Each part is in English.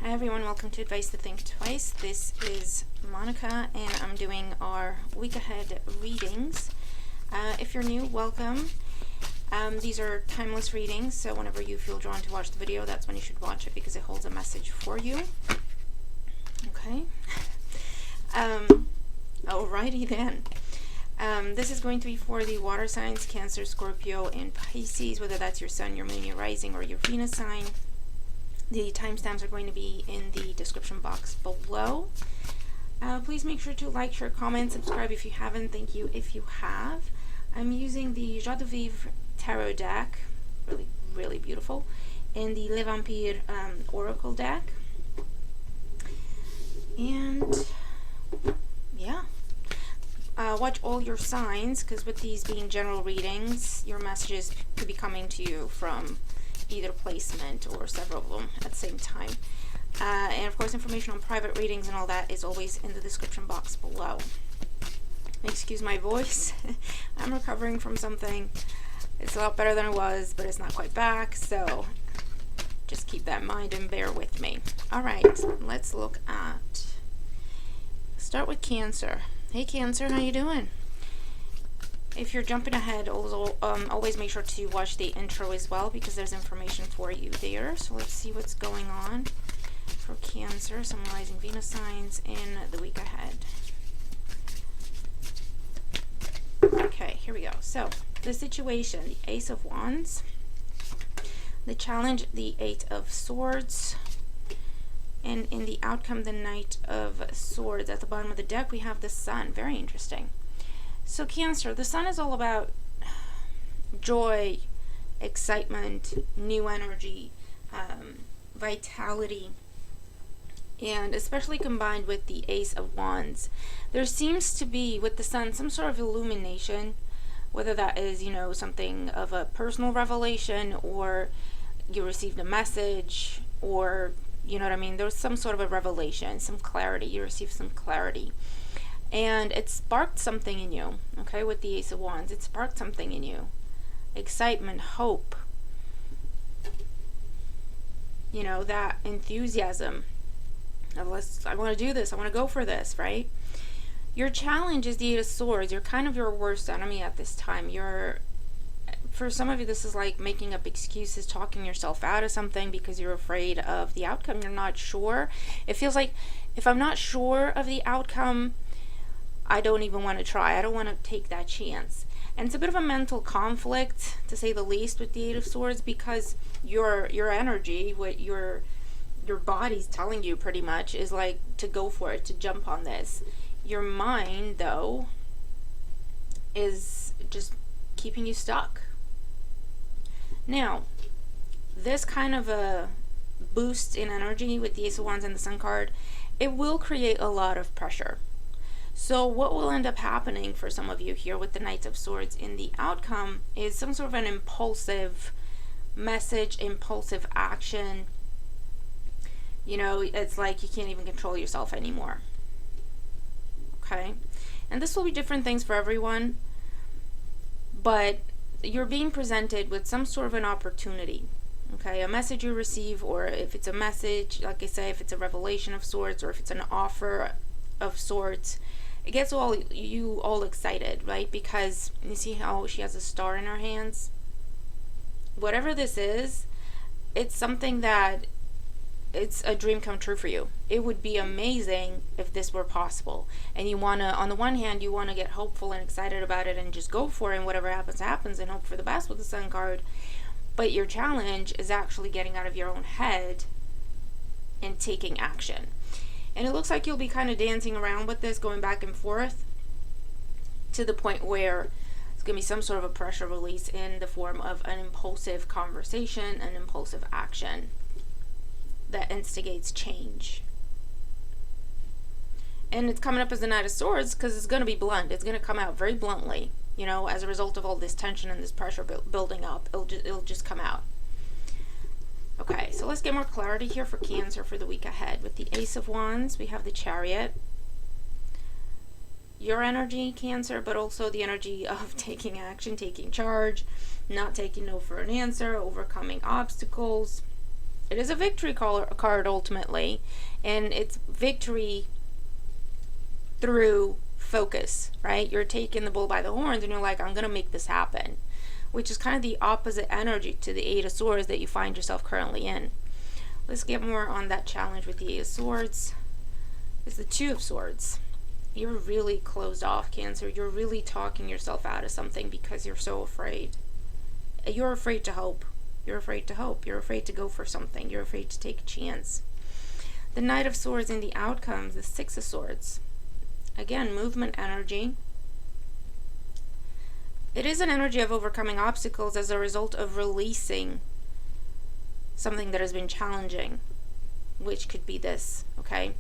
Hi everyone, welcome to Advice to Think Twice. This is Monica and I'm doing our week ahead readings. If you're new, welcome. These are timeless readings, so whenever you feel drawn to watch the video, that's when you should watch it because it holds a message for you. Okay. Alrighty then. This is going to be for the water signs, Cancer, Scorpio, and Pisces, whether that's your sun, your moon, your rising, or your Venus sign. The timestamps are going to be in the description box below. Please make sure to like, share, comment, subscribe if you haven't. Thank you if you have. I'm using the Joie de Vivre Tarot deck, really beautiful, and the Le Vampire Oracle deck. And yeah, watch all your signs, because with these being general readings, your messages could be coming to you from either placement or several of them at the same time. And of course, information on private readings and all that is always in the description box below. Excuse my voice. I'm recovering from something. It's a lot better than it was, but it's not quite back, so just keep that in mind and bear with me. Alright, let's look at, start with Cancer. Hey Cancer, how you doing? If you're jumping ahead, always make sure to watch the intro as well, because there's information for you there. So let's see what's going on for Cancer, summarizing Venus signs in the week ahead. Okay, here we go. So the situation, the Ace of Wands, the challenge, the Eight of Swords, and in the outcome, the Knight of Swords. At the bottom of the deck, we have the Sun. Very interesting. So Cancer, the Sun is all about joy, excitement, new energy, vitality, and especially combined with the Ace of Wands. There seems to be, with the Sun, some sort of illumination, whether that is, you know, something of a personal revelation, or you received a message, or, you know what I mean, there's some sort of a revelation, some clarity, you received some clarity. And it sparked something in you, okay, with the Ace of Wands. It sparked something in you. Excitement, hope. You know, that enthusiasm. I want to do this. I want to go for this, right? Your challenge is the Eight of Swords. You're kind of your worst enemy at this time. For some of you, this is like making up excuses, talking yourself out of something because you're afraid of the outcome. You're not sure. It feels like, if I'm not sure of the outcome, I don't even want to try. I don't want to take that chance. And it's a bit of a mental conflict, to say the least, with the Eight of Swords, because your energy, what your body's telling you pretty much, is like to go for it, to jump on this. Your mind, though, is just keeping you stuck. Now, this kind of a boost in energy with the Ace of Wands and the Sun card, it will create a lot of pressure. So what will end up happening for some of you here with the Knight of Swords in the outcome is some sort of an impulsive message, impulsive action. You know, it's like you can't even control yourself anymore. Okay? And this will be different things for everyone, but you're being presented with some sort of an opportunity. Okay? A message you receive, or if it's a message, like I say, if it's a revelation of sorts, or if it's an offer of sorts, it gets you all excited, right? Because you see how she has a star in her hands? Whatever this is, it's something that, it's a dream come true for you. It would be amazing if this were possible. And you want to, on the one hand, you want to get hopeful and excited about it and just go for it, and whatever happens, happens, and hope for the best with the Sun card. But your challenge is actually getting out of your own head and taking action. And it looks like you'll be kind of dancing around with this, going back and forth, to the point where it's going to be some sort of a pressure release in the form of an impulsive conversation, an impulsive action that instigates change. And it's coming up as the Knight of Swords because it's going to be blunt. It's going to come out very bluntly, you know, as a result of all this tension and this pressure building up. It'll just come out. Okay, so let's get more clarity here for Cancer for the week ahead. With the Ace of Wands, we have the Chariot. Your energy, Cancer, but also the energy of taking action, taking charge, not taking no for an answer, overcoming obstacles, It is a victory card ultimately, and it's victory through focus, right? You're taking the bull by the horns and you're like, I'm gonna make this happen, which is kind of the opposite energy to the Eight of Swords that you find yourself currently in. Let's get more on that challenge with the Eight of Swords. It's the Two of Swords. You're really closed off, Cancer. You're really talking yourself out of something because you're so afraid. You're afraid to hope. You're afraid to hope. You're afraid to go for something. You're afraid to take a chance. The Knight of Swords in the outcomes, the Six of Swords. Again, movement energy. It is an energy of overcoming obstacles as a result of releasing something that has been challenging, which could be this, okay?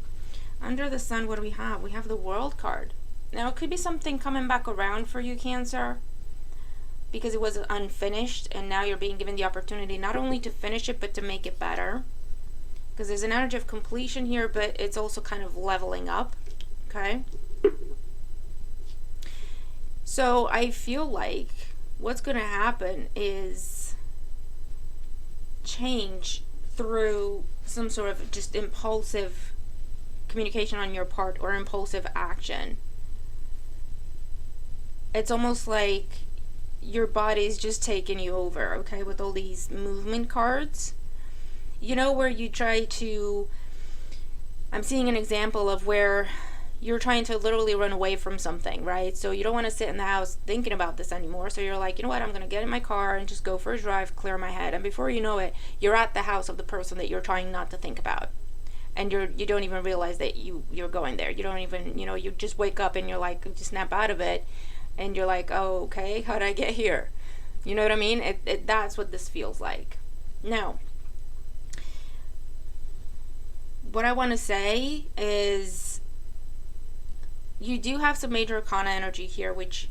Under the Sun, what do we have? We have the World card. Now, it could be something coming back around for you, Cancer, because it was unfinished, and now you're being given the opportunity not only to finish it, but to make it better. Because there's an energy of completion here, but it's also kind of leveling up, okay? So I feel like what's going to happen is change through some sort of just impulsive communication on your part or impulsive action. It's almost like your body's just taking you over, okay, with all these movement cards. You know, where you try to, I'm seeing an example of where you're trying to literally run away from something, right? So you don't want to sit in the house thinking about this anymore. So you're like, you know what, I'm going to get in my car and just go for a drive, clear my head. And before you know it, you're at the house of the person that you're trying not to think about. And you don't even realize that you're going there. You don't even, you just wake up and you're like, you snap out of it. And you're like, oh, okay, how'd I get here? You know what I mean? That's what this feels like. Now, what I want to say is you do have some major arcana energy here, which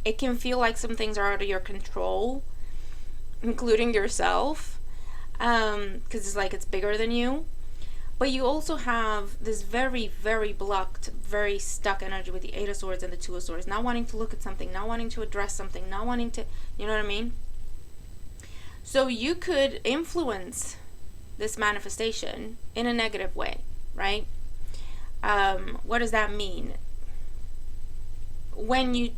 it can feel like some things are out of your control, including yourself, because it's like it's bigger than you. But you also have this very, very blocked, very stuck energy with the Eight of Swords and the Two of Swords, not wanting to look at something, not wanting to address something, not wanting to, you know what I mean? So you could influence this manifestation in a negative way, right? What does that mean? When you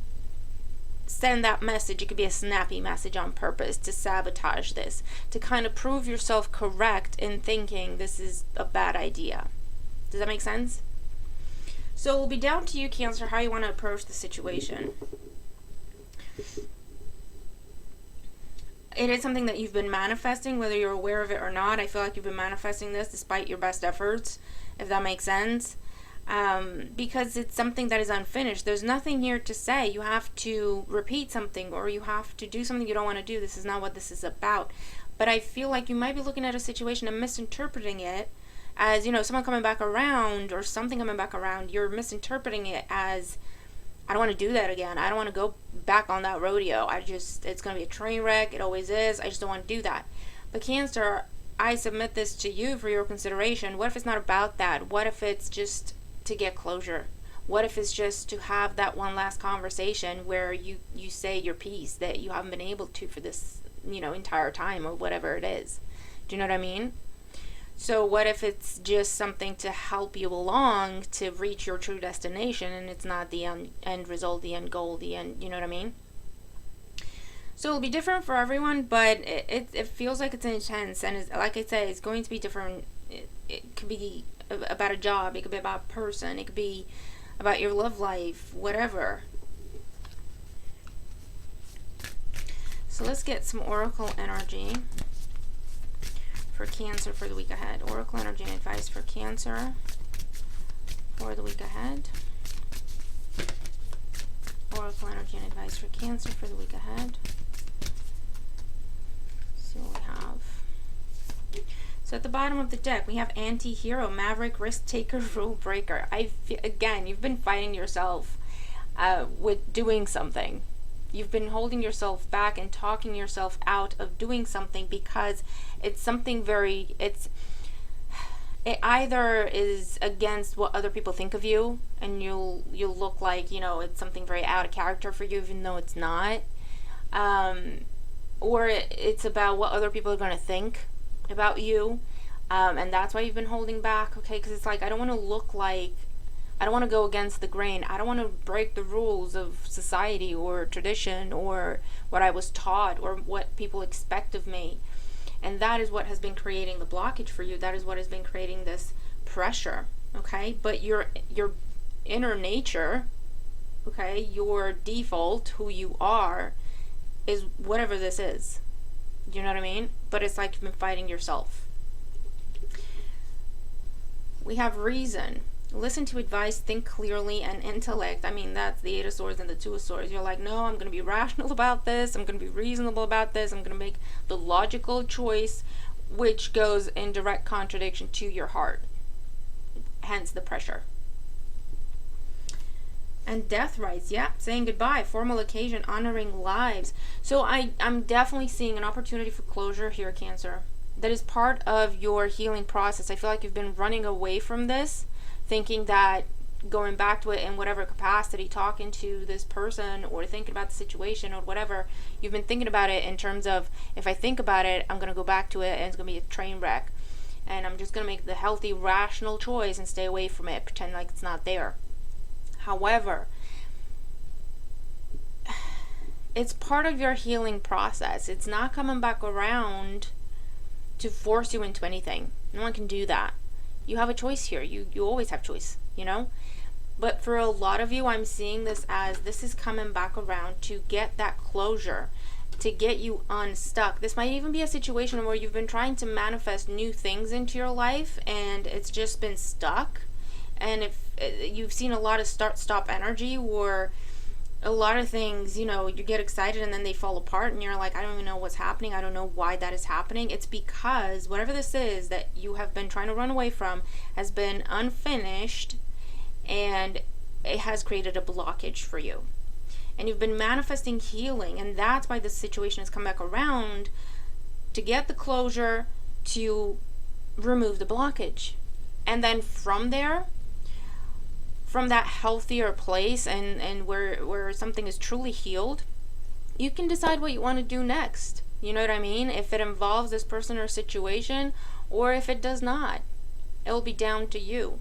send that message, it could be a snappy message on purpose to sabotage this, to kind of prove yourself correct in thinking this is a bad idea. Does that make sense? So it'll be down to you, Cancer, how you want to approach the situation. It is something that you've been manifesting, whether you're aware of it or not. I feel like you've been manifesting this despite your best efforts, if that makes sense. Because it's something that is unfinished. There's nothing here to say you have to repeat something or you have to do something you don't want to do. This is not what this is about. But I feel like you might be looking at a situation and misinterpreting it as, someone coming back around or something coming back around. You're misinterpreting it as, I don't want to do that again. I don't want to go back on that rodeo. It's going to be a train wreck. It always is. I just don't want to do that. But Cancer, I submit this to you for your consideration. What if it's not about that? What if it's just to get closure? What if it's just to have that one last conversation where you say your piece that you haven't been able to for this, entire time or whatever it is? Do you know what I mean? So what if it's just something to help you along to reach your true destination and it's not the end result, the end goal, the end, you know what I mean? So it'll be different for everyone, but it feels like it's intense, and like I said, it's going to be different. It could be about a job, it could be about a person, it could be about your love life, whatever. So let's get some oracle energy for Cancer for the week ahead. Oracle energy and advice for Cancer for the week ahead. Oracle energy and advice for Cancer for the week ahead. See what we have. So at the bottom of the deck, we have anti-hero, maverick, risk taker, rule breaker. Again, you've been fighting yourself with doing something. You've been holding yourself back and talking yourself out of doing something because it's something it either is against what other people think of you, and you'll look like, it's something very out of character for you, even though it's not. Or it's about what other people are going to think, about you. And that's why you've been holding back, okay? Because it's like, I don't want to look like, I don't want to go against the grain. I don't want to break the rules of society or tradition or what I was taught or what people expect of me. And that is what has been creating the blockage for you. That is what has been creating this pressure, okay? But your inner nature, okay, your default, who you are, is whatever this is. You know what I mean? But it's like you've been fighting yourself. We have reason. Listen to advice, think clearly, and intellect. I mean, that's the Eight of Swords and the Two of Swords. You're like, no, I'm going to be rational about this. I'm going to be reasonable about this. I'm going to make the logical choice, which goes in direct contradiction to your heart. Hence the pressure. And death rites, yeah, saying goodbye, formal occasion, honoring lives. So I'm definitely seeing an opportunity for closure here, Cancer. That is part of your healing process. I feel like you've been running away from this, thinking that going back to it in whatever capacity, talking to this person or thinking about the situation or whatever, you've been thinking about it in terms of, if I think about it, I'm going to go back to it and it's going to be a train wreck. And I'm just going to make the healthy, rational choice and stay away from it, pretend like it's not there. However, it's part of your healing process. It's not coming back around to force you into anything. No one can do that. You have a choice here. You always have choice, you know? But for a lot of you, I'm seeing this as this is coming back around to get that closure, to get you unstuck. This might even be a situation where you've been trying to manifest new things into your life and it's just been stuck. And if you've seen a lot of start-stop energy, or a lot of things, you know, you get excited and then they fall apart and you're like, I don't even know what's happening. I don't know why that is happening. It's because whatever this is that you have been trying to run away from has been unfinished and it has created a blockage for you. And you've been manifesting healing, and that's why this situation has come back around, to get the closure, to remove the blockage. And then from there, from that healthier place and where something is truly healed, you can decide what you want to do next. You know what I mean? If it involves this person or situation, or if it does not, it will be down to you.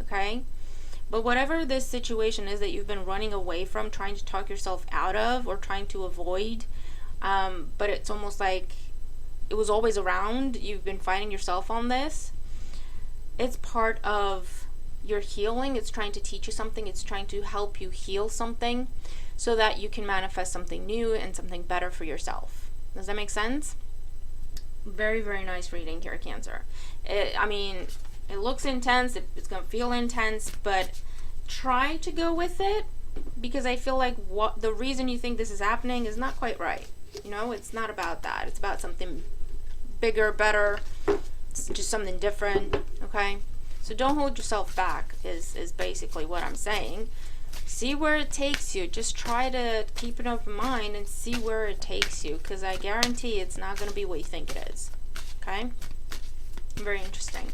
Okay? But whatever this situation is that you've been running away from, trying to talk yourself out of, or trying to avoid, but it's almost like it was always around, you've been fighting yourself on this, it's part of your healing. It's trying to teach you something. It's trying to help you heal something so that you can manifest something new and something better for yourself. Does that make sense? Very, very nice reading here, Cancer. I mean, it looks intense. It's going to feel intense, but try to go with it, because I feel like what the reason you think this is happening is not quite right. You know, it's not about that. It's about something bigger, better. It's just something different, okay? So don't hold yourself back is basically what I'm saying. See where it takes you. Just try to keep an open mind and see where it takes you, because I guarantee it's not going to be what you think it is. Okay? Very interesting.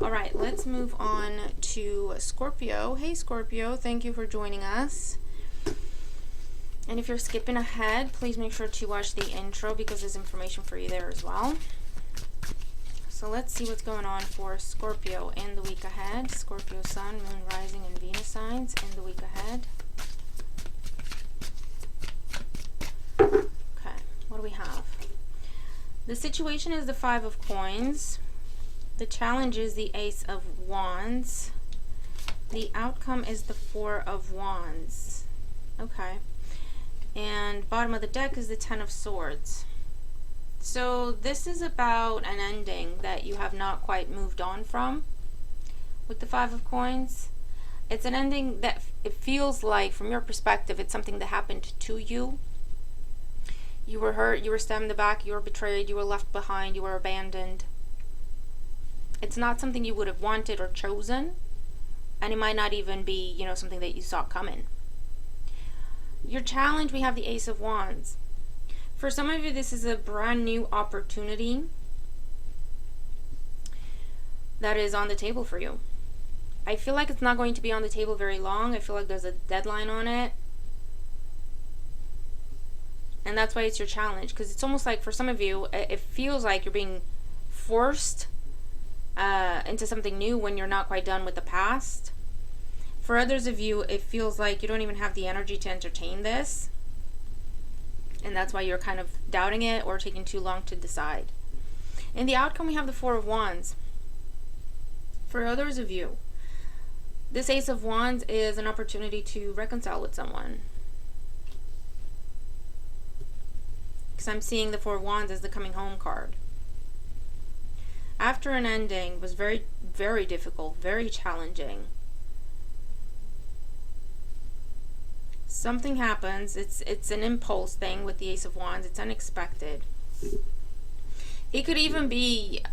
All right, let's move on to Scorpio. Hey, Scorpio, thank you for joining us. And if you're skipping ahead, please make sure to watch the intro, because there's information for you there as well. So let's see what's going on for Scorpio in the week ahead. Scorpio Sun, Moon, Rising, and Venus signs in the week ahead. Okay, what do we have? The situation is the Five of Coins. The challenge is the Ace of Wands. The outcome is the Four of Wands. Okay. And bottom of the deck is the Ten of Swords. So this is about an ending that you have not quite moved on from with the Five of Coins. It's an ending that it feels like, from your perspective, it's something that happened to you. You were hurt, you were stabbed in the back, you were betrayed, you were left behind, you were abandoned. It's not something you would have wanted or chosen, and it might not even be, you know, something that you saw coming. Your challenge, we have the Ace of Wands. For some of you, this is a brand new opportunity that is on the table for you. I feel like it's not going to be on the table very long. I feel like there's a deadline on it. And that's why it's your challenge. Because it's almost like, for some of you, it feels like you're being forced into something new when you're not quite done with the past. For others of you, it feels like you don't even have the energy to entertain this, and that's why you're kind of doubting it or taking too long to decide. In the outcome, we have the Four of Wands. For others of you, this Ace of Wands is an opportunity to reconcile with someone. Because I'm seeing the Four of Wands as the coming home card. After an ending was very, very difficult, very challenging. Something happens. It's an impulse thing with the Ace of Wands. It's unexpected. It could even be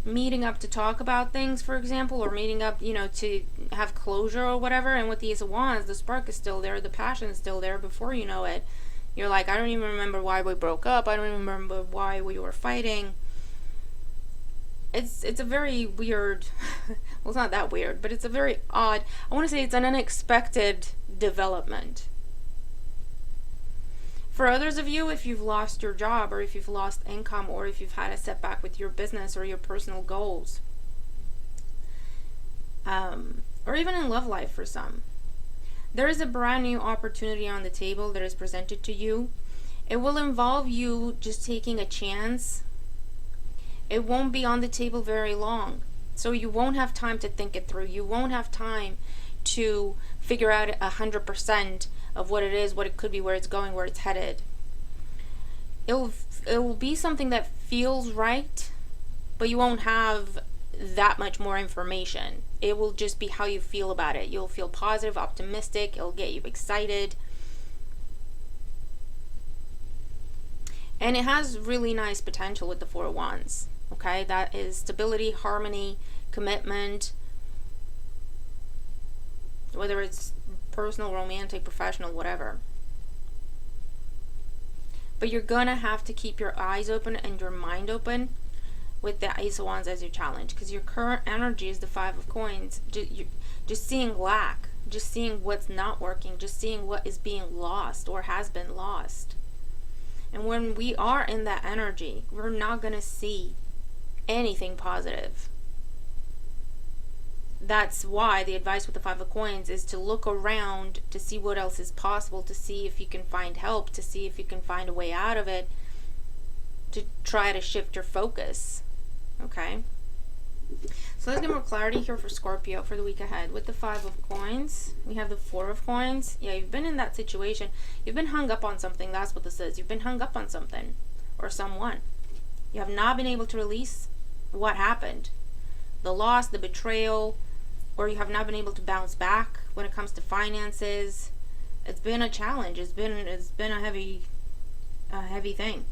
meeting up to talk about things, for example, or meeting up, to have closure or whatever. And with the Ace of Wands, the spark is still there, the passion is still there. Before you know it, you're like, I don't even remember why we broke up. I don't even remember why we were fighting. It's a very weird, well, it's not that weird, but it's a very odd, I want to say it's an unexpected development. For others of you, if you've lost your job, or if you've lost income, or if you've had a setback with your business or your personal goals, or even in love life for some, there is a brand new opportunity on the table that is presented to you. It will involve you just taking a chance. It won't be on the table very long, so you won't have time to think it through. You won't have time to figure out 100% of what it is, what it could be, where it's going, where it's headed. It will be something that feels right, but you won't have that much more information. It will just be how you feel about it. You'll feel positive, optimistic. It'll get you excited. And it has really nice potential with the Four of Wands. Okay, that is stability, harmony, commitment, whether it's personal, romantic, professional, whatever. But you're gonna have to keep your eyes open and your mind open with the Ace of Wands as your challenge, because your current energy is the Five of Coins. Just seeing lack, just seeing what's not working, just seeing what is being lost or has been lost. And when we are in that energy, we're not gonna see anything positive. That's why the advice with the Five of Coins is to look around to see what else is possible, to see if you can find help, to see if you can find a way out of it, to try to shift your focus. Okay? So let's get more clarity here for Scorpio for the week ahead. With the Five of Coins, we have the Four of Coins. Yeah, you've been in that situation. You've been hung up on something. That's what this is. You've been hung up on something or someone. You have not been able to release what happened. The loss, the betrayal, or you have not been able to bounce back when it comes to finances. It's been a challenge. It's been a heavy thing.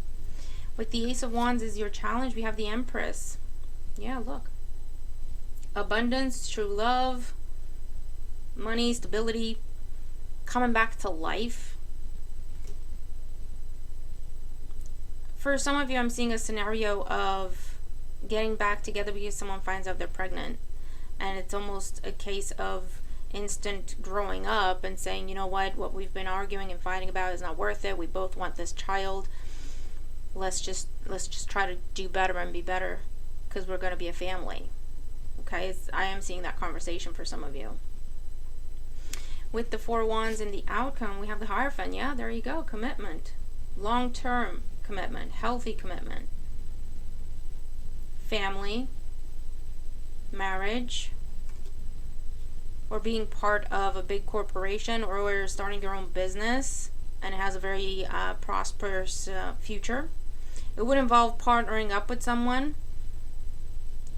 With the Ace of Wands as your challenge, we have the Empress. Yeah, look. Abundance, true love, money, stability, coming back to life. For some of you, I'm seeing a scenario of getting back together because someone finds out they're pregnant. And it's almost a case of instant growing up and saying, you know what we've been arguing and fighting about is not worth it. We both want this child. Let's just try to do better and be better, because we're going to be a family. Okay, I am seeing that conversation for some of you. With the Four Wands in the outcome, we have the Hierophant. Yeah, there you go. Commitment. Long-term commitment. Healthy commitment. Family. Marriage. Or being part of a big corporation, or you're starting your own business and it has a very prosperous future. It would involve partnering up with someone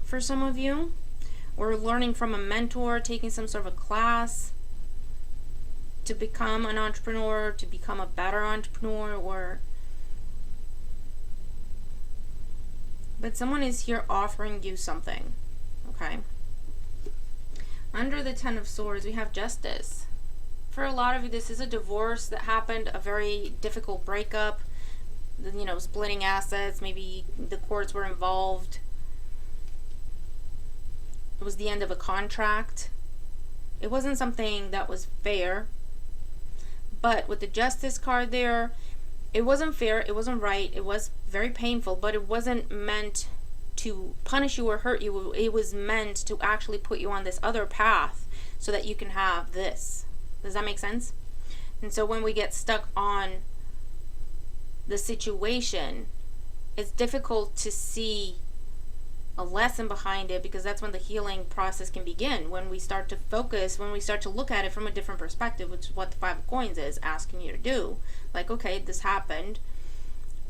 for some of you, or learning from a mentor, taking some sort of a class to become an entrepreneur, to become a better entrepreneur, but someone is here offering you something. Okay. Under the Ten of Swords, we have Justice. For a lot of you, this is a divorce that happened, a very difficult breakup, splitting assets, maybe the courts were involved. It was the end of a contract. It wasn't something that was fair. But with the Justice card there, it wasn't fair, it wasn't right, it was very painful, but it wasn't meant to punish you or hurt you. It was meant to actually put you on this other path so that you can have this. Does that make sense? And so when we get stuck on the situation, it's difficult to see a lesson behind it, because that's when the healing process can begin. When we start to focus, when we start to look at it from a different perspective, which is what the Five of Coins is asking you to do. Like, okay, this happened.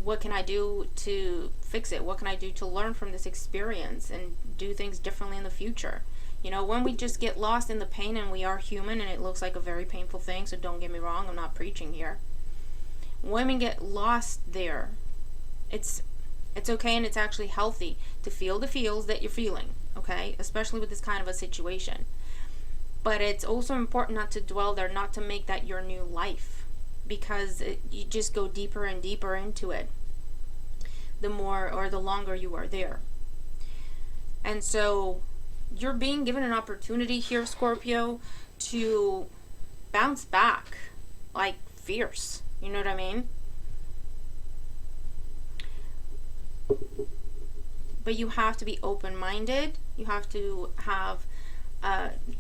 What can I do to fix it? What can I do to learn from this experience and do things differently in the future? You know, when we just get lost in the pain, and we are human, and it looks like a very painful thing, so don't get me wrong, I'm not preaching here. When we get lost there, it's okay, and it's actually healthy to feel the feels that you're feeling, okay? Especially with this kind of a situation. But it's also important not to dwell there, not to make that your new life, because you just go deeper and deeper into it the more or the longer you are there. And so you're being given an opportunity here, Scorpio, to bounce back like fierce. You know what I mean? But you have to be open-minded. You have to have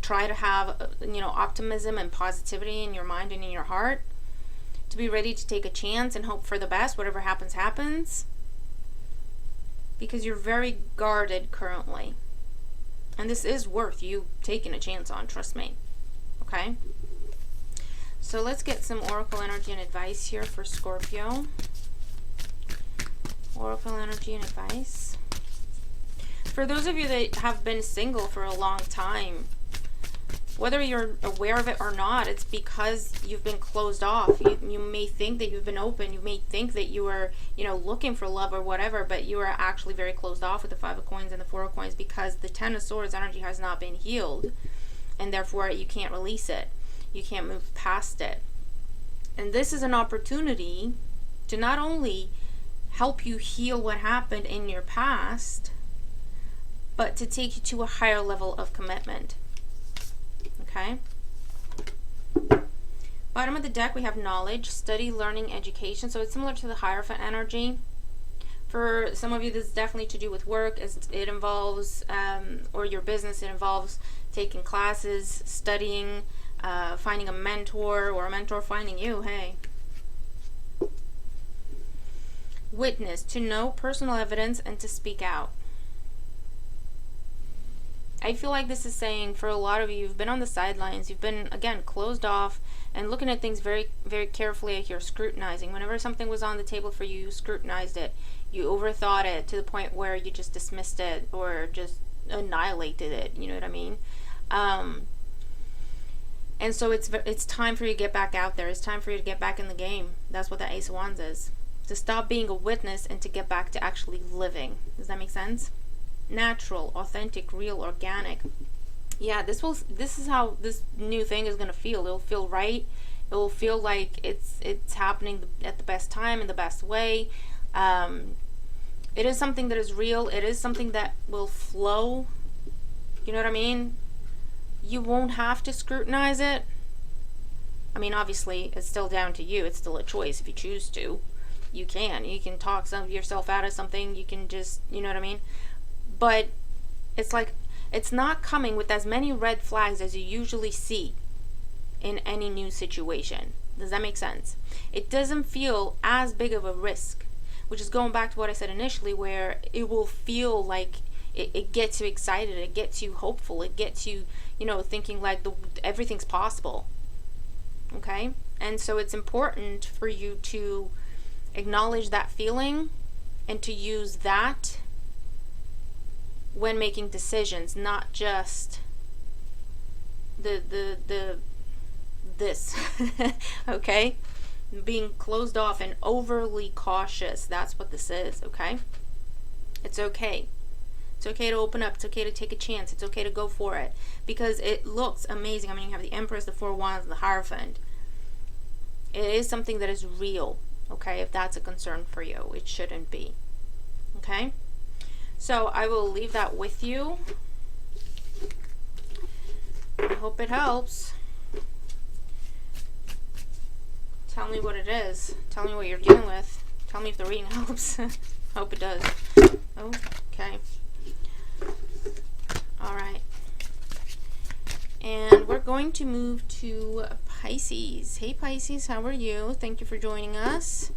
try to have optimism and positivity in your mind and in your heart, to be ready to take a chance and hope for the best. Whatever happens, happens, because you're very guarded currently, and this is worth you taking a chance on, trust me. Okay, so let's get some oracle energy and advice here for Scorpio. Oracle energy and advice. For those of you that have been single for a long time, whether you're aware of it or not, it's because you've been closed off. You may think that you've been open. You may think that you are, looking for love or whatever, but you are actually very closed off with the Five of Coins and the Four of Coins, because the Ten of Swords energy has not been healed, and therefore you can't release it. You can't move past it. And this is an opportunity to not only help you heal what happened in your past, but to take you to a higher level of commitment. Okay? Bottom of the deck, we have knowledge, study, learning, education. So it's similar to the Hierophant energy. For some of you, this is definitely to do with work. It involves, or your business, it involves taking classes, studying, finding a mentor, or a mentor finding you. Hey. Witness, to know personal evidence and to speak out. I feel like this is saying, for a lot of you, you've been on the sidelines. You've been, again, closed off and looking at things very, very carefully. You're scrutinizing. Whenever something was on the table for you, you scrutinized it. You overthought it to the point where you just dismissed it or just annihilated it. You know what I mean? And so it's time for you to get back out there. It's time for you to get back in the game. That's what the Ace of Wands is. To stop being a witness and to get back to actually living. Does that make sense? Natural, authentic, real, organic. Yeah, this is how this new thing is going to feel. It'll feel right. It will feel like it's happening at the best time, in the best way. It is something that is real. It is something that will flow. You know what I mean? You won't have to scrutinize it. I mean, obviously, it's still down to you. It's still a choice. If you choose to, you can talk yourself out of something. You can just, you know what I mean? But it's like, it's not coming with as many red flags as you usually see in any new situation. Does that make sense? It doesn't feel as big of a risk, which is going back to what I said initially, where it will feel like it gets you excited, it gets you hopeful, it gets you, thinking like everything's possible. Okay? And so it's important for you to acknowledge that feeling and to use that when making decisions, not just this. Okay? Being closed off and overly cautious. That's what this is, okay? It's okay. It's okay to open up. It's okay to take a chance. It's okay to go for it. Because it looks amazing. I mean, you have the Empress, the Four of Wands, and the Hierophant. It is something that is real, okay? If that's a concern for you, it shouldn't be. Okay? So I will leave that with you. I hope it helps. Tell me what it is. Tell me what you're dealing with. Tell me if the reading helps. Hope it does. Okay. Alright. And we're going to move to Pisces. Hey Pisces, how are you? Thank you for joining us.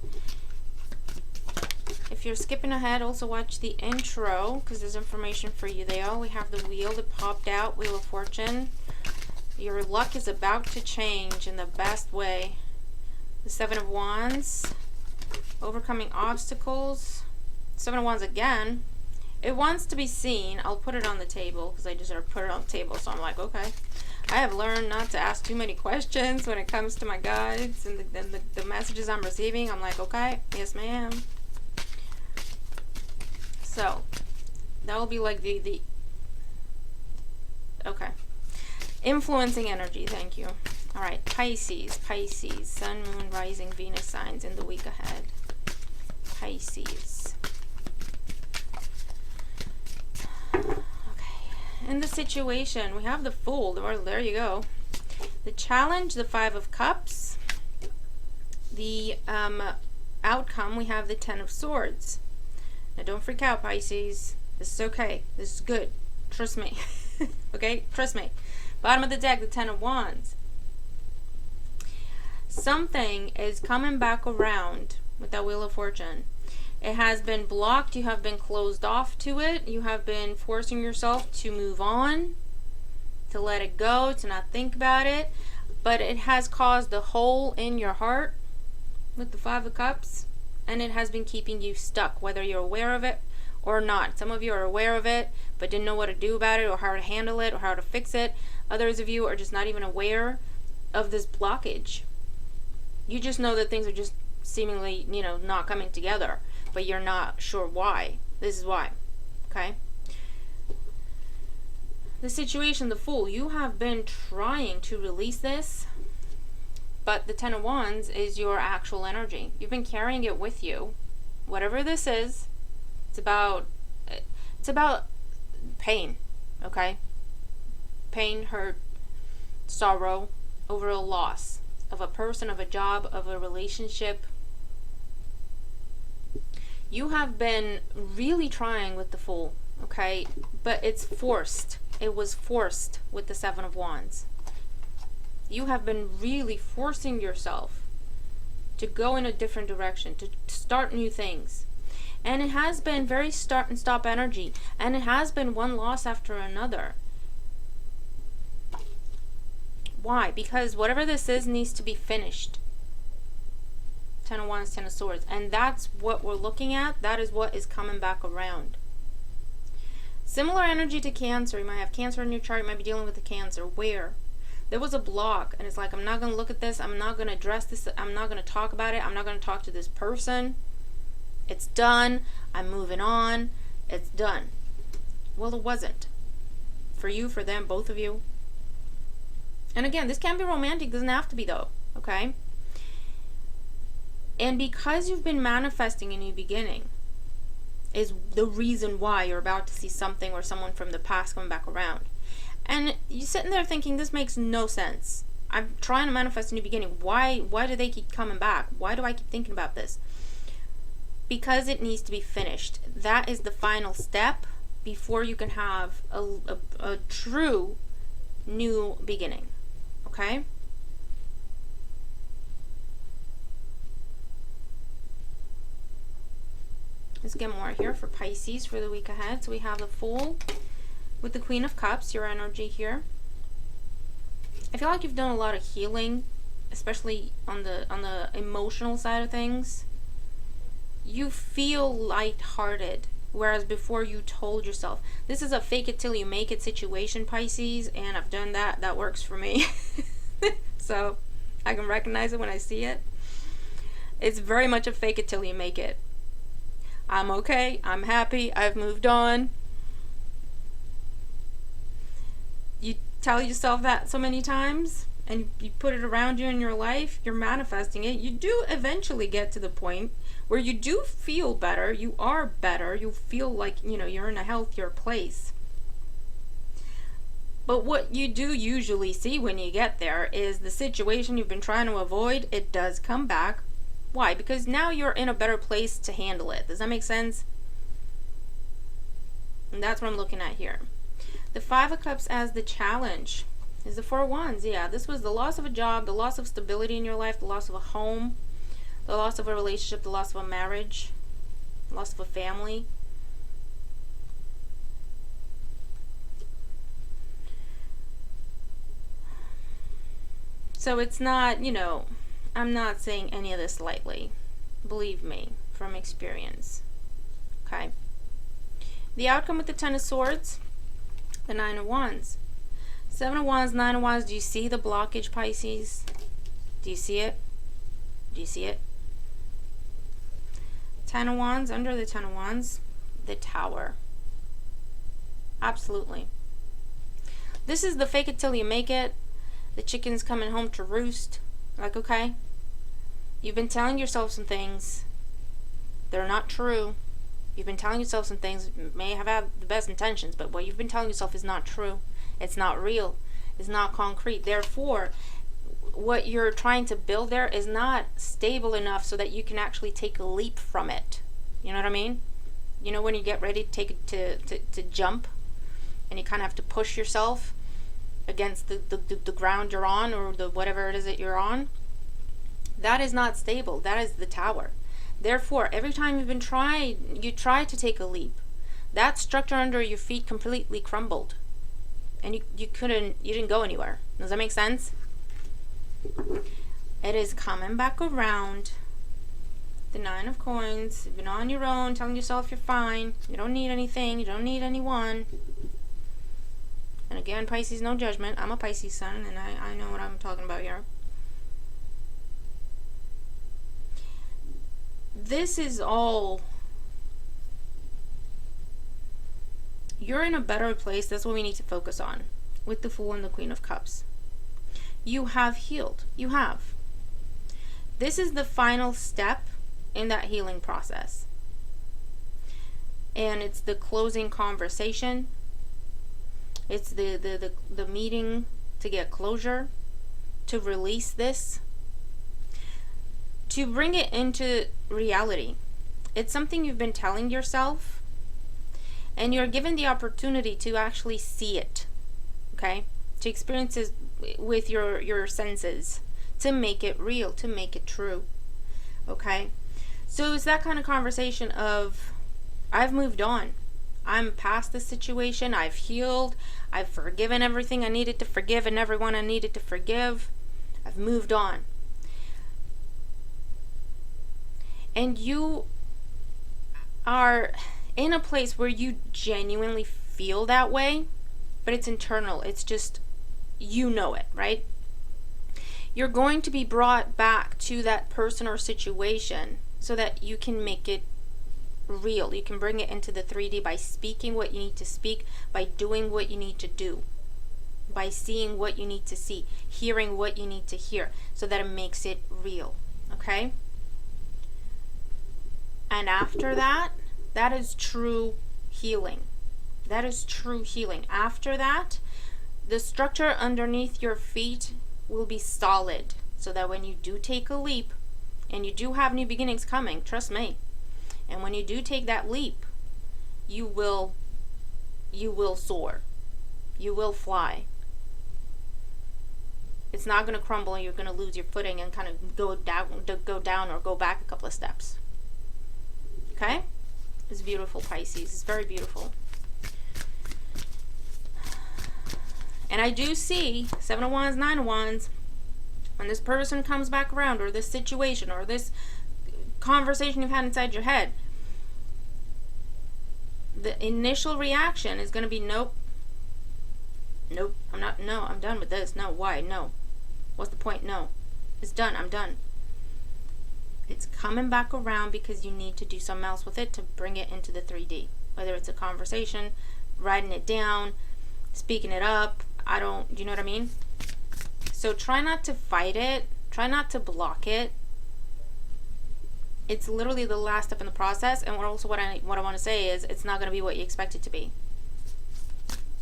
If you're skipping ahead, also watch the intro because there's information for you there. We have the wheel that popped out, Wheel of Fortune. Your luck is about to change in the best way. The Seven of Wands, overcoming obstacles. Seven of Wands again. It wants to be seen. I'll put it on the table because I just put it on the table. So I'm like, okay. I have learned not to ask too many questions when it comes to my guides and the messages I'm receiving. I'm like, okay, yes ma'am. So that will be like the okay. Influencing energy, thank you. Alright, Pisces, Sun, Moon, Rising, Venus signs in the week ahead. Pisces. Okay, in the situation, we have the Fool, there you go. The challenge, the Five of Cups. The outcome, we have the Ten of Swords. Now don't freak out, Pisces. This is okay. This is good. Trust me. Okay? Trust me. Bottom of the deck, the Ten of Wands. Something is coming back around with that Wheel of Fortune. It has been blocked. You have been closed off to it. You have been forcing yourself to move on, to let it go, to not think about it. But it has caused a hole in your heart with the Five of Cups. And it has been keeping you stuck, whether you're aware of it or not. Some of you are aware of it, but didn't know what to do about it, or how to handle it, or how to fix it. Others of you are just not even aware of this blockage. You just know that things are just seemingly, not coming together, but you're not sure why. This is why. Okay? The situation, the Fool, you have been trying to release this. But the Ten of Wands is your actual energy. You've been carrying it with you. Whatever this is, it's about pain, okay? Pain, hurt, sorrow over a loss of a person, of a job, of a relationship. You have been really trying with the Fool, okay? But it's forced. It was forced with the Seven of Wands. You have been really forcing yourself to go in a different direction, to start new things. And it has been very start and stop energy. And it has been one loss after another. Why? Because whatever this is needs to be finished. Ten of Wands, Ten of Swords. And that's what we're looking at. That is what is coming back around. Similar energy to Cancer. You might have Cancer in your chart. You might be dealing with the Cancer. Where? There was a block, and it's like, I'm not going to look at this, I'm not going to address this, I'm not going to talk about it, I'm not going to talk to this person. It's done, I'm moving on, it's done. Well, it wasn't. For you, for them, both of you. And again, this can be romantic, doesn't have to be though, okay? And because you've been manifesting a new beginning, is the reason why you're about to see something or someone from the past come back around. And you're sitting there thinking, this makes no sense. I'm trying to manifest a new beginning. Why do they keep coming back? Why do I keep thinking about this? Because it needs to be finished. That is the final step before you can have a true new beginning. Okay? Let's get more here for Pisces for the week ahead. So we have the Fool with the Queen of Cups, your energy here. I feel like you've done a lot of healing, especially on the emotional side of things. You feel lighthearted, whereas before you told yourself, this is a fake it till you make it situation, Pisces, and I've done that. That works for me. So I can recognize it when I see it. It's very much a fake it till you make it. I'm okay, I'm happy, I've moved on. You tell yourself that so many times, and you put it around you in your life, you're manifesting it. You do eventually get to the point where you do feel better, you are better, you feel like, you're in a healthier place. But what you do usually see when you get there is the situation you've been trying to avoid, it does come back. Why? Because now you're in a better place to handle it. Does that make sense? And that's what I'm looking at here. The Five of Cups as the challenge is the Four of Wands. Yeah, this was the loss of a job, the loss of stability in your life, the loss of a home, the loss of a relationship, the loss of a marriage, the loss of a family. So it's not, you know, I'm not saying any of this lightly. Believe me, from experience. Okay? The outcome with the Ten of Swords, the Nine of Wands. Seven of Wands, Nine of Wands. Do you see the blockage, Pisces? Do you see it? Do you see it? Ten of Wands, under the Ten of Wands, the Tower. Absolutely. This is the fake it till you make it. The chicken's coming home to roost. Like, okay, you've been telling yourself some things. They're not true. You've been telling yourself some things, may have had the best intentions, but what you've been telling yourself is not true. It's not real. It's not concrete. Therefore, what you're trying to build there is not stable enough so that you can actually take a leap from it. You know what I mean? You know when you get ready to take it to jump, and you kind of have to push yourself against the ground you're on, or the whatever it is that you're on. That is not stable. That is the Tower. Therefore, every time you try to take a leap, that structure under your feet completely crumbled, and you didn't go anywhere. Does that make sense? It is coming back around. The Nine of Coins. You've been on your own, telling yourself you're fine. You don't need anything. You don't need anyone. And again, Pisces, no judgment. I'm a Pisces sun, and I know what I'm talking about here. This is all... You're in a better place. That's what we need to focus on. With the Fool and the Queen of Cups. You have healed. You have. This is the final step in that healing process. And it's the closing conversation. It's the meeting to get closure, to release this, to bring it into reality. It's something you've been telling yourself, and you're given the opportunity to actually see it, okay? To experience it with your senses, to make it real, to make it true, okay? So it's that kind of conversation of, I've moved on. I'm past the situation. I've healed. I've forgiven everything I needed to forgive and everyone I needed to forgive. I've moved on. And you are in a place where you genuinely feel that way, but it's internal. It's just, you know it, right? You're going to be brought back to that person or situation so that you can make it real. You can bring it into the 3D by speaking what you need to speak, by doing what you need to do, by seeing what you need to see, hearing what you need to hear, so that it makes it real, okay? And after that, that is true healing. That is true healing. After that, the structure underneath your feet will be solid, so that when you do take a leap, and you do have new beginnings coming, trust me, and when you do take that leap, you will soar. You will fly. It's not going to crumble and you're going to lose your footing and kind of go down or go back a couple of steps. Okay? It's beautiful, Pisces. It's very beautiful. And I do see Seven of Wands, Nine of Wands. When this person comes back around, or this situation, or this conversation you've had inside your head, the initial reaction is going to be nope, I'm done with this. No, why? No, what's the point? No, it's done. I'm done. It's coming back around because you need to do something else with it to bring it into the 3D, whether it's a conversation, writing it down, speaking it up. You know what I mean? So try not to fight it. Try not to block it. It's literally the last step in the process. And what I want to say is, it's not going to be what you expect it to be.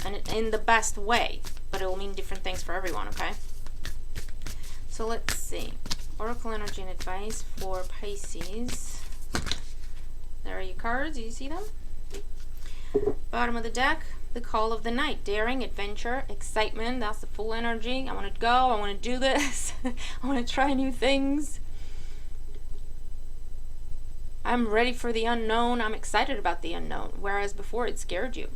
And in the best way. But it will mean different things for everyone, okay? So let's see. Oracle energy and advice for Pisces. There are your cards. Do you see them? Bottom of the deck, the call of the night. Daring, adventure, excitement. That's the full energy. I want to go. I want to do this. I want to try new things. I'm ready for the unknown. I'm excited about the unknown. Whereas before it scared you.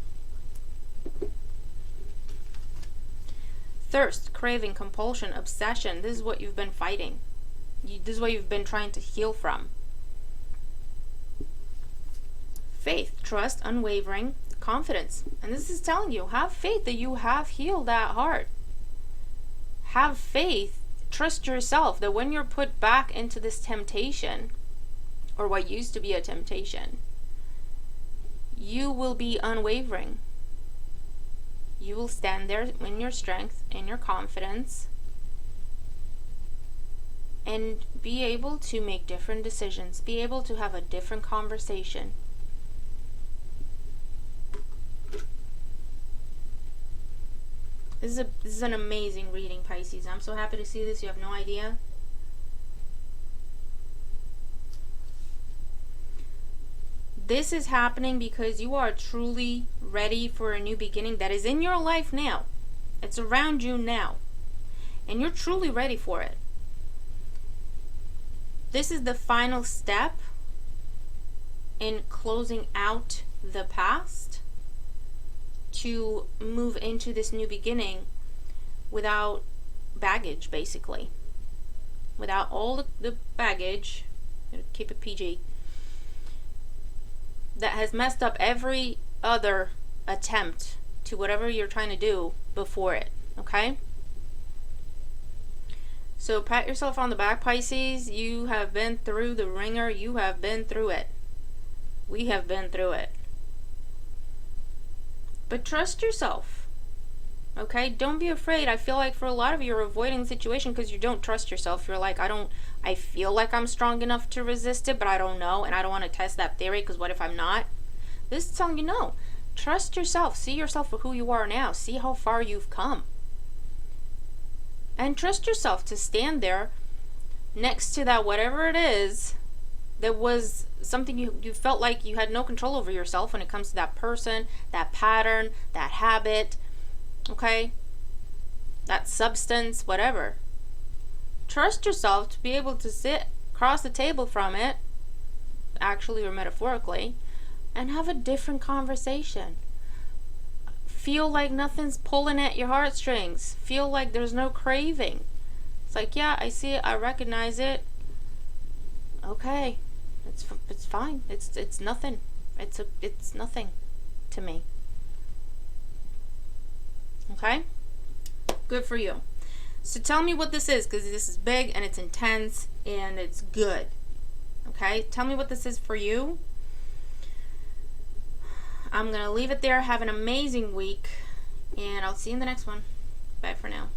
Thirst, craving, compulsion, obsession. This is what you've been fighting. This is what you've been trying to heal from. Faith, trust, unwavering, confidence. And this is telling you, have faith that you have healed that heart. Have faith, trust yourself that when you're put back into this temptation, or what used to be a temptation, you will be unwavering. You will stand there in your strength, in your confidence, and be able to make different decisions, be able to have a different conversation. This is an amazing reading, Pisces. I'm so happy to see this. You have no idea. This is happening because you are truly ready for a new beginning that is in your life now. It's around you now. And you're truly ready for it. This is the final step in closing out the past to move into this new beginning without baggage, basically. Without all the baggage, keep it PG, that has messed up every other attempt to whatever you're trying to do before it, okay? So pat yourself on the back, Pisces. You have been through the ringer. You have been through it. We have been through it. But trust yourself, okay? Don't be afraid. I feel like for a lot of you, you're avoiding the situation because you don't trust yourself. You're like, I feel like I'm strong enough to resist it, but I don't know, and I don't want to test that theory because what if I'm not? This is telling you no. Trust yourself. See yourself for who you are now. See how far you've come. And trust yourself to stand there next to that whatever it is that was something you felt like you had no control over yourself when it comes to that person, that pattern, that habit, okay? That substance, whatever. Trust yourself to be able to sit across the table from it, actually or metaphorically, and have a different conversation. Feel like nothing's pulling at your heartstrings. Feel like there's no craving. It's like, yeah, I see it, I recognize it. Okay, it's fine. It's nothing. It's nothing to me. Okay? Good for you. So tell me what this is, because this is big and it's intense and it's good. Okay? Tell me what this is for you. I'm going to leave it there. Have an amazing week, and I'll see you in the next one. Bye for now.